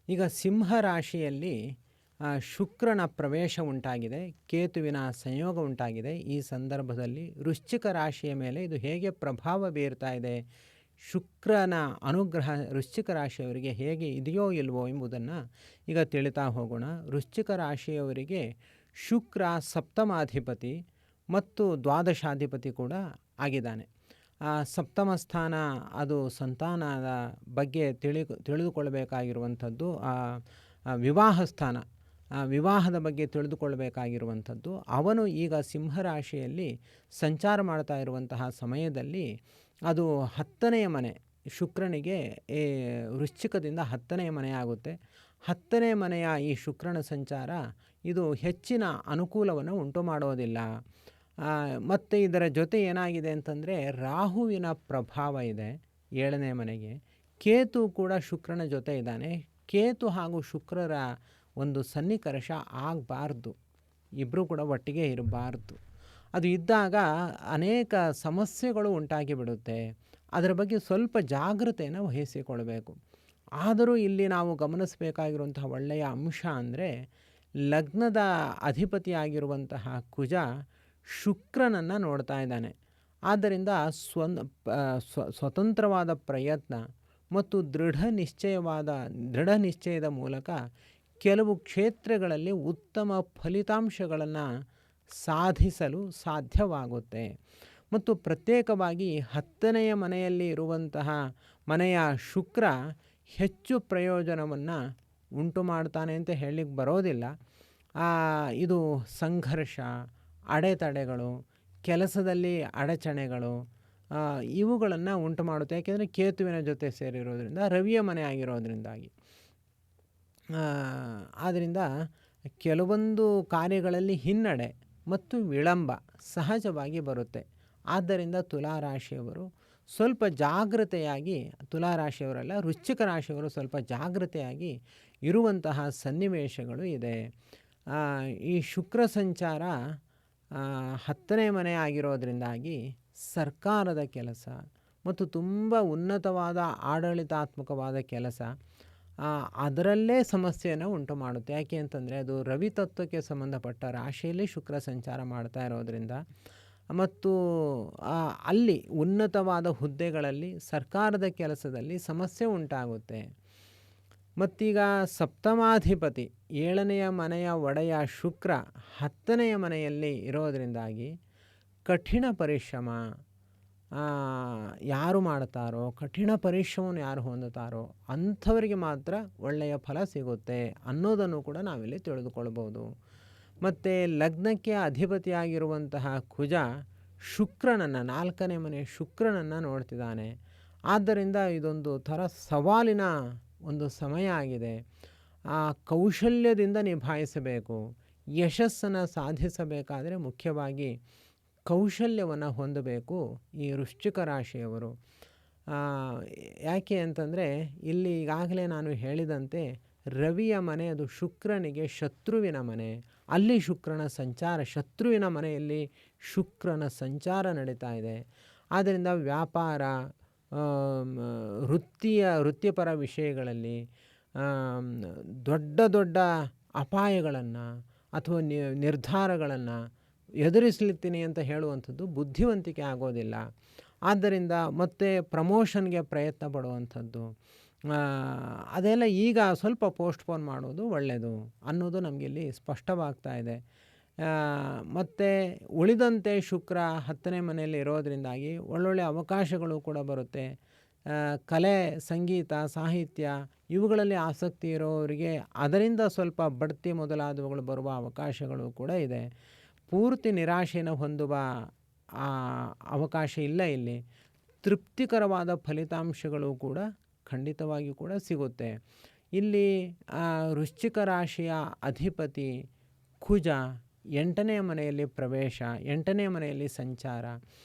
ಈಗ ಸಿಂಹ ರಾಶಿಯಲ್ಲಿ ಶುಕ್ರನ ಪ್ರವೇಶ ಉಂಟಾಗಿದೆ, ಕೇತುವಿನ ಸಂಯೋಗ ಉಂಟಾಗಿದೆ. ಈ ಸಂದರ್ಭದಲ್ಲಿ ವೃಶ್ಚಿಕ ರಾಶಿಯ ಮೇಲೆ ಇದು ಹೇಗೆ ಪ್ರಭಾವ ಬೀರ್ತಾ ಇದೆ, ಶುಕ್ರನ ಅನುಗ್ರಹ ವೃಶ್ಚಿಕ ರಾಶಿಯವರಿಗೆ ಹೇಗೆ ಇದೆಯೋ ಇಲ್ವೋ ಎಂಬುದನ್ನು ಈಗ ತಿಳಿತಾ ಹೋಗೋಣ. ವೃಶ್ಚಿಕ ರಾಶಿಯವರಿಗೆ ಶುಕ್ರ ಸಪ್ತಮಾಧಿಪತಿ ಮತ್ತು ದ್ವಾದಶಾಧಿಪತಿ ಕೂಡ ಆಗಿದ್ದಾನೆ. ಸಪ್ತಮ ಸ್ಥಾನ ಅದು ಸಂತಾನದ ಬಗ್ಗೆ ತಿಳಿದುಕೊಳ್ಳಬೇಕಾಗಿರುವಂಥದ್ದು. ವಿವಾಹ ಸ್ಥಾನ, ವಿವಾಹದ ಬಗ್ಗೆ ತಿಳಿದುಕೊಳ್ಳಬೇಕಾಗಿರುವಂಥದ್ದು. ಅವನು ಈಗ ಸಿಂಹರಾಶಿಯಲ್ಲಿ ಸಂಚಾರ ಮಾಡ್ತಾ ಇರುವಂತಹ ಸಮಯದಲ್ಲಿ ಅದು 10ನೇ ಮನೆ, ಶುಕ್ರನಿಗೆ ವೃಶ್ಚಿಕದಿಂದ 10ನೇ ಮನೆ ಆಗುತ್ತೆ. 10ನೇ ಮನೆಯ ಈ ಶುಕ್ರನ ಸಂಚಾರ ಇದು ಹೆಚ್ಚಿನ ಅನುಕೂಲವನ್ನು ಉಂಟು ಮಾಡೋದಿಲ್ಲ. ಮತ್ತು ಇದರ ಜೊತೆ ಏನಾಗಿದೆ ಅಂತಂದರೆ ರಾಹುವಿನ ಪ್ರಭಾವ ಇದೆ 7ನೇ ಮನೆಗೆ. ಕೇತು ಕೂಡ ಶುಕ್ರನ ಜೊತೆ ಇದ್ದಾನೆ. ಕೇತು ಹಾಗೂ ಶುಕ್ರರ ಒಂದು ಸನ್ನಿಕರ್ಷ ಆಗಬಾರ್ದು, ಇಬ್ಬರು ಕೂಡ ಒಟ್ಟಿಗೆ ಇರಬಾರ್ದು. ಅದು ಇದ್ದಾಗ ಅನೇಕ ಸಮಸ್ಯೆಗಳು ಉಂಟಾಗಿ ಬಿಡುತ್ತೆ. ಅದರ ಬಗ್ಗೆ ಸ್ವಲ್ಪ ಜಾಗೃತೆಯನ್ನು ವಹಿಸಿಕೊಳ್ಬೇಕು. ಆದರೂ ಇಲ್ಲಿ ನಾವು ಗಮನಿಸಬೇಕಾಗಿರುವಂತಹ ಒಳ್ಳೆಯ ಅಂಶ ಅಂದರೆ ಲಗ್ನದ ಅಧಿಪತಿಯಾಗಿರುವಂತಹ ಕುಜ ಶುಕ್ರನನ್ನು ನೋಡ್ತಾ ಇದ್ದಾನೆ. ಆದ್ದರಿಂದ ಸ್ವತಂತ್ರವಾದ ಪ್ರಯತ್ನ ಮತ್ತು ದೃಢ ನಿಶ್ಚಯದ ಮೂಲಕ ಕೆಲವು ಕ್ಷೇತ್ರಗಳಲ್ಲಿ ಉತ್ತಮ ಫಲಿತಾಂಶಗಳನ್ನು ಸಾಧಿಸಲು ಸಾಧ್ಯವಾಗುತ್ತೆ. ಮತ್ತು ಪ್ರತ್ಯೇಕವಾಗಿ 10ನೆಯ ಮನೆಯಲ್ಲಿ ಇರುವಂತಹ ಮನೆಯ ಶುಕ್ರ ಹೆಚ್ಚು ಪ್ರಯೋಜನವನ್ನು ಉಂಟು ಮಾಡ್ತಾನೆ ಅಂತ ಹೇಳಲಿಕ್ಕೆ ಬರೋದಿಲ್ಲ. ಇದು ಸಂಘರ್ಷ, ಅಡೆತಡೆಗಳು, ಕೆಲಸದಲ್ಲಿ ಅಡಚಣೆಗಳು ಇವುಗಳನ್ನು ಉಂಟು ಮಾಡುತ್ತೆ. ಯಾಕೆಂದರೆ ಕೇತುವಿನ ಜೊತೆ ಸೇರಿರೋದ್ರಿಂದ, ರವಿಯ ಮನೆ ಆಗಿರೋದ್ರಿಂದಾಗಿ. ಆದ್ದರಿಂದ ಕೆಲವೊಂದು ಕಾರ್ಯಗಳಲ್ಲಿ ಹಿನ್ನಡೆ ಮತ್ತು ವಿಳಂಬ ಸಹಜವಾಗಿ ಬರುತ್ತೆ. ಆದ್ದರಿಂದ ತುಲಾರಾಶಿಯವರು ಸ್ವಲ್ಪ ಜಾಗೃತೆಯಾಗಿ, ತುಲಾರಾಶಿಯವರಲ್ಲ ವೃಶ್ಚಿಕ ರಾಶಿಯವರು ಸ್ವಲ್ಪ ಜಾಗೃತೆಯಾಗಿ ಇರುವಂತಹ ಸನ್ನಿವೇಶಗಳು ಇದೆ. ಈ ಶುಕ್ರ ಸಂಚಾರ 10ನೇ ಮನೆ ಆಗಿರೋದ್ರಿಂದಾಗಿ ಸರ್ಕಾರದ ಕೆಲಸ ಮತ್ತು ತುಂಬ ಉನ್ನತವಾದ ಆಡಳಿತಾತ್ಮಕವಾದ ಕೆಲಸ ಅದರಲ್ಲೇ ಸಮಸ್ಯೆಯನ್ನು ಉಂಟು ಮಾಡುತ್ತೆ. ಯಾಕೆ ಅಂತಂದರೆ ಅದು ರವಿ ತತ್ವಕ್ಕೆ ಸಂಬಂಧಪಟ್ಟ ರಾಶಿಯಲ್ಲಿ ಶುಕ್ರ ಸಂಚಾರ ಮಾಡ್ತಾ ಇರೋದರಿಂದ ಮತ್ತು ಅಲ್ಲಿ ಉನ್ನತವಾದ ಹುದ್ದೆಗಳಲ್ಲಿ ಸರ್ಕಾರದ ಕೆಲಸದಲ್ಲಿ ಸಮಸ್ಯೆ ಉಂಟಾಗುತ್ತೆ. ಮತ್ತೀಗ ಸಪ್ತಮಾಧಿಪತಿ 7ನೆಯ ಮನೆಯ ಒಡೆಯ ಶುಕ್ರ 10ನೆಯ ಮನೆಯಲ್ಲಿ ಇರೋದರಿಂದಾಗಿ ಕಠಿಣ ಪರಿಶ್ರಮ ಯಾರು ಮಾಡ್ತಾರೋ, ಕಠಿಣ ಪರಿಶ್ರಮವನ್ನು ಯಾರು ಹೊಂದುತ್ತಾರೋ ಅಂಥವರಿಗೆ ಮಾತ್ರ ಒಳ್ಳೆಯ ಫಲ ಸಿಗುತ್ತೆ ಅನ್ನೋದನ್ನು ಕೂಡ ನಾವಿಲ್ಲಿ ತಿಳಿದುಕೊಳ್ಬೋದು. ಮತ್ತು ಲಗ್ನಕ್ಕೆ ಅಧಿಪತಿಯಾಗಿರುವಂತಹ ಕುಜ ಶುಕ್ರನನ್ನು, 4ನೇ ಮನೆ ಶುಕ್ರನನ್ನು ನೋಡ್ತಿದ್ದಾನೆ. ಆದ್ದರಿಂದ ಇದೊಂದು ಥರ ಸವಾಲಿನ ಒಂದು ಸಮಯ ಆಗಿದೆ. ಕೌಶಲ್ಯದಿಂದ ನಿಭಾಯಿಸಬೇಕು. ಯಶಸ್ಸನ್ನು ಸಾಧಿಸಬೇಕಾದರೆ ಮುಖ್ಯವಾಗಿ ಕೌಶಲ್ಯವನ್ನು ಹೊಂದಬೇಕು ಈ ವೃಶ್ಚಿಕ ರಾಶಿಯವರು. ಯಾಕೆ ಅಂತಂದರೆ ಇಲ್ಲಿ ಈಗಾಗಲೇ ನಾನು ಹೇಳಿದಂತೆ ರವಿಯ ಮನೆ ಅದು ಶುಕ್ರನಿಗೆ ಶತ್ರುವಿನ ಮನೆ. ಅಲ್ಲಿ ಶುಕ್ರನ ಸಂಚಾರ, ಶತ್ರುವಿನ ಮನೆಯಲ್ಲಿ ಶುಕ್ರನ ಸಂಚಾರ ನಡೀತಾ ಇದೆ. ಆದ್ದರಿಂದ ವ್ಯಾಪಾರ, ವೃತ್ತಿಪರ ವಿಷಯಗಳಲ್ಲಿ ದೊಡ್ಡ ದೊಡ್ಡ ಅಪಾಯಗಳನ್ನು ಅಥವಾ ನಿರ್ಧಾರಗಳನ್ನು ಎದುರಿಸಲಿತ್ತೀನಿ ಅಂತ ಹೇಳುವಂಥದ್ದು ಬುದ್ಧಿವಂತಿಕೆ ಆಗೋದಿಲ್ಲ. ಆದ್ದರಿಂದ ಮತ್ತೆ ಪ್ರಮೋಷನ್ಗೆ ಪ್ರಯತ್ನ ಪಡುವಂಥದ್ದು ಅದೆಲ್ಲ ಈಗ ಸ್ವಲ್ಪ ಪೋಸ್ಟ್ಪೋನ್ ಮಾಡೋದು ಒಳ್ಳೆಯದು ಅನ್ನೋದು ನಮಗಿಲ್ಲಿ ಸ್ಪಷ್ಟವಾಗ್ತಾ ಇದೆ. ಮತ್ತು ಉಳಿದಂತೆ ಶುಕ್ರ 10ನೇ ಮನೆಯಲ್ಲಿ ಇರೋದರಿಂದಾಗಿ ಒಳ್ಳೊಳ್ಳೆ ಅವಕಾಶಗಳು ಕೂಡ ಬರುತ್ತೆ. ಕಲೆ, ಸಂಗೀತ, ಸಾಹಿತ್ಯ ಇವುಗಳಲ್ಲಿ ಆಸಕ್ತಿ ಇರೋವರಿಗೆ ಅದರಿಂದ ಸ್ವಲ್ಪ ಬಡ್ತಿ ಮೊದಲಾದವುಗಳು ಬರುವ ಅವಕಾಶಗಳು ಕೂಡ ಇದೆ. ಪೂರ್ತಿ ನಿರಾಶೆಯನ್ನು ಹೊಂದುವ ಅವಕಾಶ ಇಲ್ಲ. ಇಲ್ಲಿ ತೃಪ್ತಿಕರವಾದ ಫಲಿತಾಂಶಗಳು ಕೂಡ ಖಂಡಿತವಾಗಿಯೂ ಕೂಡ ಸಿಗುತ್ತೆ. ಇಲ್ಲಿ ವೃಶ್ಚಿಕ ರಾಶಿಯ ಅಧಿಪತಿ ಕುಜ 8ನೇ ಮನೆಯಲ್ಲಿ ಪ್ರವೇಶ, 8ನೇ ಮನೆಯಲ್ಲಿ ಸಂಚಾರ,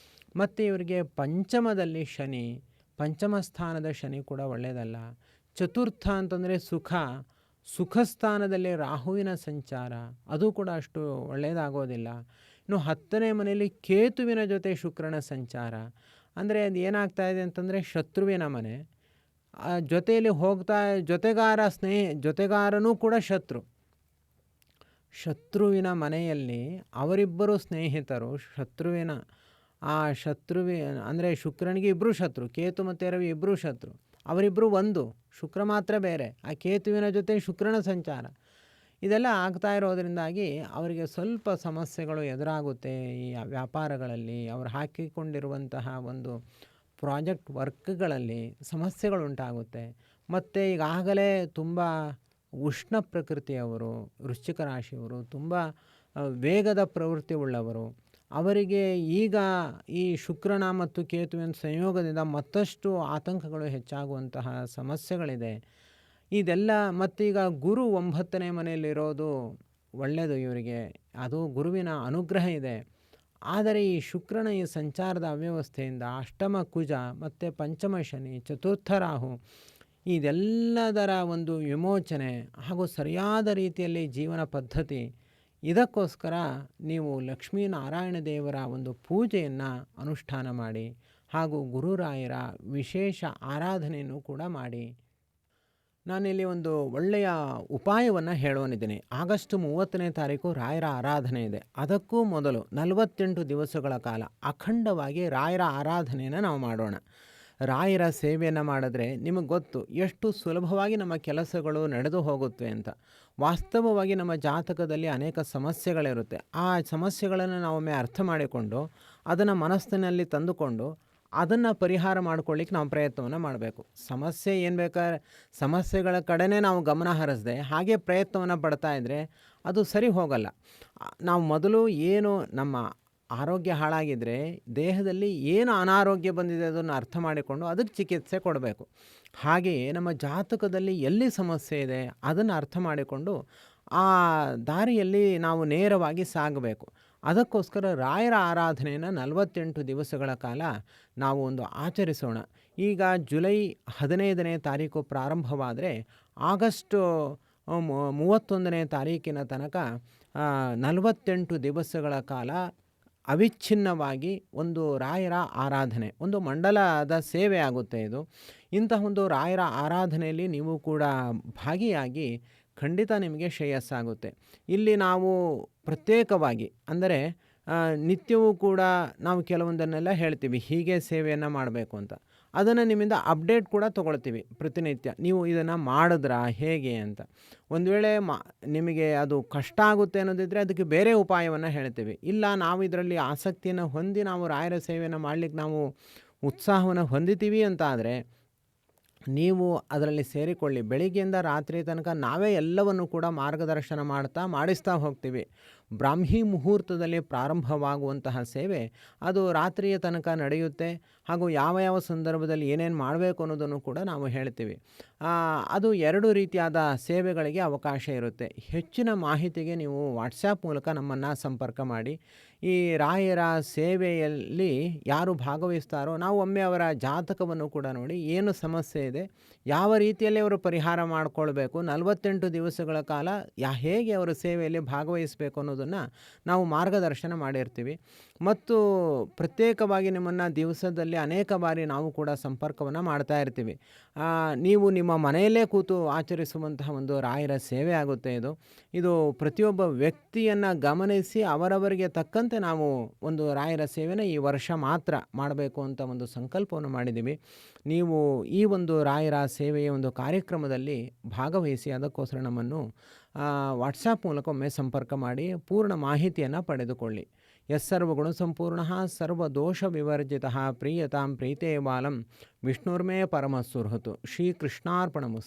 ಮತ್ತು ಇವರಿಗೆ ಪಂಚಮದಲ್ಲಿ ಶನಿ, ಪಂಚಮ ಸ್ಥಾನದ ಶನಿ ಕೂಡ ಒಳ್ಳೆಯದಲ್ಲ. ಚತುರ್ಥ ಅಂತಂದರೆ ಸುಖ ಸ್ಥಾನದಲ್ಲಿ ರಾಹುವಿನ ಸಂಚಾರ, ಅದು ಕೂಡ ಅಷ್ಟು ಒಳ್ಳೆಯದಾಗೋದಿಲ್ಲ. ಇನ್ನು 10ನೇ ಮನೆಯಲ್ಲಿ ಕೇತುವಿನ ಜೊತೆ ಶುಕ್ರನ ಸಂಚಾರ, ಅಂದರೆ ಅದು ಏನಾಗ್ತಾ ಇದೆ ಅಂತಂದರೆ ಶತ್ರುವಿನ ಮನೆ, ಜೊತೆಯಲ್ಲಿ ಹೋಗ್ತಾ ಜೊತೆಗಾರನೂ ಕೂಡ ಶತ್ರು. ಶತ್ರುವಿನ ಮನೆಯಲ್ಲಿ ಅವರಿಬ್ಬರು ಸ್ನೇಹಿತರು. ಅಂದರೆ ಶುಕ್ರನಿಗೆ ಇಬ್ಬರು ಶತ್ರು, ಕೇತು ಮತ್ತು ರವಿ ಇಬ್ಬರು ಶತ್ರು. ಅವರಿಬ್ಬರು ಒಂದು, ಶುಕ್ರ ಮಾತ್ರ ಬೇರೆ. ಆ ಕೇತುವಿನ ಜೊತೆ ಶುಕ್ರನ ಸಂಚಾರ ಇದೆಲ್ಲ ಆಗ್ತಾ ಇರೋದರಿಂದಾಗಿ ಅವರಿಗೆ ಸ್ವಲ್ಪ ಸಮಸ್ಯೆಗಳು ಎದುರಾಗುತ್ತೆ. ಈ ವ್ಯಾಪಾರಗಳಲ್ಲಿ ಅವರು ಹಾಕಿಕೊಂಡಿರುವಂತಹ ಒಂದು ಪ್ರಾಜೆಕ್ಟ್ ವರ್ಕ್ಗಳಲ್ಲಿ ಸಮಸ್ಯೆಗಳುಂಟಾಗುತ್ತೆ. ಮತ್ತು ಈಗಾಗಲೇ ತುಂಬ ಉಷ್ಣ ಪ್ರಕೃತಿಯವರು, ವೃಶ್ಚಿಕ ರಾಶಿಯವರು, ತುಂಬ ವೇಗದ ಪ್ರವೃತ್ತಿ ಉಳ್ಳವರು. ಅವರಿಗೆ ಈಗ ಈ ಶುಕ್ರನ ಮತ್ತು ಕೇತುವಿನ ಸಂಯೋಗದಿಂದ ಮತ್ತಷ್ಟು ಆತಂಕಗಳು ಹೆಚ್ಚಾಗುವಂತಹ ಸಮಸ್ಯೆಗಳಿದೆ. ಇದೆಲ್ಲ ಮತ್ತೀಗ ಗುರು 9ನೇ ಮನೆಯಲ್ಲಿರೋದು ಒಳ್ಳೆಯದು ಇವರಿಗೆ, ಅದು ಗುರುವಿನ ಅನುಗ್ರಹ ಇದೆ. ಆದರೆ ಈ ಶುಕ್ರನ ಈ ಸಂಚಾರದ ಅವ್ಯವಸ್ಥೆಯಿಂದ ಅಷ್ಟಮ ಕುಜ ಮತ್ತು ಪಂಚಮ ಶನಿ, ಚತುರ್ಥ ರಾಹು, ಇದೆಲ್ಲದರ ಒಂದು ವಿಮೋಚನೆ ಹಾಗೂ ಸರಿಯಾದ ರೀತಿಯಲ್ಲಿ ಜೀವನ ಪದ್ಧತಿ, ಇದಕ್ಕೋಸ್ಕರ ನೀವು ಲಕ್ಷ್ಮೀನಾರಾಯಣ ದೇವರ ಒಂದು ಪೂಜೆಯನ್ನು ಅನುಷ್ಠಾನ ಮಾಡಿ, ಹಾಗೂ ಗುರುರಾಯರ ವಿಶೇಷ ಆರಾಧನೆಯನ್ನು ಕೂಡ ಮಾಡಿ. ನಾನಿಲ್ಲಿ ಒಂದು ಒಳ್ಳೆಯ ಉಪಾಯವನ್ನು ಹೇಳೋನಿದ್ದೀನಿ. ಆಗಸ್ಟ್ 30ನೇ ತಾರೀಕು ರಾಯರ ಆರಾಧನೆ ಇದೆ. ಅದಕ್ಕೂ ಮೊದಲು 48 ದಿವಸಗಳ ಕಾಲ ಅಖಂಡವಾಗಿ ರಾಯರ ಆರಾಧನೆಯನ್ನು ನಾವು ಮಾಡೋಣ. ರಾಯರ ಸೇವೆಯನ್ನು ಮಾಡಿದ್ರೆ ನಿಮಗೆ ಗೊತ್ತು ಎಷ್ಟು ಸುಲಭವಾಗಿ ನಮ್ಮ ಕೆಲಸಗಳು ನಡೆದು ಹೋಗುತ್ತೆ ಅಂತ. ವಾಸ್ತವವಾಗಿ ನಮ್ಮ ಜಾತಕದಲ್ಲಿ ಅನೇಕ ಸಮಸ್ಯೆಗಳಿರುತ್ತೆ. ಆ ಸಮಸ್ಯೆಗಳನ್ನು ನಾವೊಮ್ಮೆ ಅರ್ಥ ಮಾಡಿಕೊಂಡು ಅದನ್ನು ಮನಸ್ಸಿನಲ್ಲಿ ತಂದುಕೊಂಡು ಅದನ್ನು ಪರಿಹಾರ ಮಾಡ್ಕೊಳ್ಳಿಕ್ಕೆ ನಾವು ಪ್ರಯತ್ನವನ್ನು ಮಾಡಬೇಕು. ಸಮಸ್ಯೆ ಏನು ಬೇಕಾದ್ರೆ ಸಮಸ್ಯೆಗಳ ಕಡೆನೇ ನಾವು ಗಮನ ಹರಿಸದೆ ಹಾಗೆ ಪ್ರಯತ್ನವನ್ನು ಪಡ್ತಾ ಇದ್ದರೆ ಅದು ಸರಿ ಹೋಗಲ್ಲ. ನಾವು ಮೊದಲು ಏನು ನಮ್ಮ ಆರೋಗ್ಯ ಹಾಳಾಗಿದ್ದರೆ ದೇಹದಲ್ಲಿ ಏನು ಅನಾರೋಗ್ಯ ಬಂದಿದೆ ಅದನ್ನು ಅರ್ಥ ಮಾಡಿಕೊಂಡು ಅದಕ್ಕೆ ಚಿಕಿತ್ಸೆ ಕೊಡಬೇಕು. ಹಾಗೆಯೇ ನಮ್ಮ ಜಾತಕದಲ್ಲಿ ಎಲ್ಲಿ ಸಮಸ್ಯೆ ಇದೆ ಅದನ್ನು ಅರ್ಥ ಮಾಡಿಕೊಂಡು ಆ ದಾರಿಯಲ್ಲಿ ನಾವು ನೇರವಾಗಿ ಸಾಗಬೇಕು. ಅದಕ್ಕೋಸ್ಕರ ರಾಯರ ಆರಾಧನೆಯನ್ನು 48 ದಿವಸಗಳ ಕಾಲ ನಾವು ಒಂದು ಆಚರಿಸೋಣ. ಈಗ ಜುಲೈ 15ನೇ ತಾರೀಕು ಪ್ರಾರಂಭವಾದರೆ ಆಗಸ್ಟ್ 31ನೇ ತಾರೀಕಿನ ತನಕ 48 ದಿವಸಗಳ ಕಾಲ ಅವಿಚ್ಛಿನ್ನವಾಗಿ ಒಂದು ರಾಯರ ಆರಾಧನೆ, ಒಂದು ಮಂಡಲದ ಸೇವೆ ಆಗುತ್ತೆ ಇದು. ಇಂತಹ ಒಂದು ರಾಯರ ಆರಾಧನೆಯಲ್ಲಿ ನೀವು ಕೂಡ ಭಾಗಿಯಾಗಿ ಖಂಡಿತ ನಿಮಗೆ ಶ್ರೇಯಸ್ಸಾಗುತ್ತೆ. ಇಲ್ಲಿ ನಾವು ಪ್ರತ್ಯೇಕವಾಗಿ ಅಂದರೆ ನಿತ್ಯವೂ ಕೂಡ ನಾವು ಕೆಲವೊಂದನ್ನೆಲ್ಲ ಹೇಳ್ತೀವಿ, ಹೀಗೆ ಸೇವೆಯನ್ನು ಮಾಡಬೇಕು ಅಂತ. ಅದನ್ನು ನಿಮ್ಮಿಂದ ಅಪ್ಡೇಟ್ ಕೂಡ ತೊಗೊಳ್ತೀವಿ ಪ್ರತಿನಿತ್ಯ. ನೀವು ಇದನ್ನು ಮಾಡಿದ್ರಾ ಹೇಗೆ ಅಂತ. ಒಂದು ವೇಳೆ ನಿಮಗೆ ಅದು ಕಷ್ಟ ಆಗುತ್ತೆ ಅನ್ನೋದಿದ್ದರೆ ಅದಕ್ಕೆ ಬೇರೆ ಉಪಾಯವನ್ನು ಹೇಳ್ತೀವಿ. ಇಲ್ಲ ನಾವು ಇದರಲ್ಲಿ ಆಸಕ್ತಿಯನ್ನು ಹೊಂದಿ ನಾವು ರಾಯರ ಸೇವೆಯನ್ನು ಮಾಡಲಿಕ್ಕೆ ನಾವು ಉತ್ಸಾಹವನ್ನು ಹೊಂದಿತೀವಿ ಅಂತ ಆದರೆ ನೀವು ಅದರಲ್ಲಿ ಸೇರಿಕೊಳ್ಳಿ. ಬೆಳಿಗ್ಗೆಯಿಂದ ರಾತ್ರಿ ತನಕ ನಾವೇ ಎಲ್ಲವನ್ನು ಕೂಡ ಮಾರ್ಗದರ್ಶನ ಮಾಡಿಸ್ತಾ ಹೋಗ್ತೀವಿ. ಬ್ರಾಹ್ಮಿ ಮುಹೂರ್ತದಲ್ಲಿ ಪ್ರಾರಂಭವಾಗುವಂತಹ ಸೇವೆ ಅದು ರಾತ್ರಿಯ ತನಕ ನಡೆಯುತ್ತೆ. ಹಾಗೂ ಯಾವ ಯಾವ ಸಂದರ್ಭದಲ್ಲಿ ಏನೇನು ಮಾಡಬೇಕು ಅನ್ನೋದನ್ನು ಕೂಡ ನಾವು ಹೇಳ್ತೀವಿ. ಅದು 2 ರೀತಿಯಾದ ಸೇವೆಗಳಿಗೆ ಅವಕಾಶ ಇರುತ್ತೆ. ಹೆಚ್ಚಿನ ಮಾಹಿತಿಗೆ ನೀವು ವಾಟ್ಸಾಪ್ ಮೂಲಕ ನಮ್ಮನ್ನು ಸಂಪರ್ಕ ಮಾಡಿ. ಈ ರಾಯರ ಸೇವೆಯಲ್ಲಿ ಯಾರು ಭಾಗವಹಿಸ್ತಾರೋ ನಾವು ಒಮ್ಮೆ ಅವರ ಜಾತಕವನ್ನು ಕೂಡ ನೋಡಿ ಏನು ಸಮಸ್ಯೆ ಇದೆ, ಯಾವ ರೀತಿಯಲ್ಲಿ ಅವರು ಪರಿಹಾರ ಮಾಡಿಕೊಳ್ಬೇಕು, 48 ದಿವಸಗಳ ಕಾಲ ಹೇಗೆ ಅವರು ಸೇವೆಯಲ್ಲಿ ಭಾಗವಹಿಸಬೇಕು ಅನ್ನೋದನ್ನು ನಾವು ಮಾರ್ಗದರ್ಶನ ಮಾಡಿರ್ತೀವಿ. ಮತ್ತು ಪ್ರತ್ಯೇಕವಾಗಿ ನಿಮ್ಮನ್ನು ದಿವಸದಲ್ಲಿ ಅನೇಕ ಬಾರಿ ನಾವು ಕೂಡ ಸಂಪರ್ಕವನ್ನು ಮಾಡ್ತಾ ಇರ್ತೀವಿ. ನೀವು ನಿಮ್ಮ ಮನೆಯಲ್ಲೇ ಕೂತು ಆಚರಿಸುವಂತಹ ಒಂದು ರಾಯರ ಸೇವೆ ಆಗುತ್ತೆ ಇದು ಪ್ರತಿಯೊಬ್ಬ ವ್ಯಕ್ತಿಯನ್ನು ಗಮನಿಸಿ ಅವರವರಿಗೆ ತಕ್ಕಂತೆ ನಾವು ಒಂದು ರಾಯರ ಸೇವೆನ ಈ ವರ್ಷ ಮಾತ್ರ ಮಾಡಬೇಕು ಅಂತ ಒಂದು ಸಂಕಲ್ಪವನ್ನು ಮಾಡಿದ್ದೀವಿ. ನೀವು ಈ ಒಂದು ರಾಯರ ಸೇವೆಯ ಒಂದು ಕಾರ್ಯಕ್ರಮದಲ್ಲಿ ಭಾಗವಹಿಸಿ ಅದಕ್ಕೋಸ್ಕರ ನಮ್ಮನ್ನು ವಾಟ್ಸಾಪ್ ಮೂಲಕ ಒಮ್ಮೆ ಸಂಪರ್ಕ ಮಾಡಿ ಪೂರ್ಣ ಮಾಹಿತಿಯನ್ನು ಪಡೆದುಕೊಳ್ಳಿ. ಯಸ್ಸರ್ವಗುಣ ಸಂಪೂರ್ಣಃ ಸರ್ವದೋಷ ವಿವರ್ಜಿತಃ ಪ್ರೀಯತಾಂ ಪ್ರೀತೇ ಬಾಲಂ ವಿಷ್ಣುರ್ಮೇ ಪರಮಸುಹೃತ್. ಶ್ರೀಕೃಷ್ಣಾರ್ಪಣಮಸ್ತು.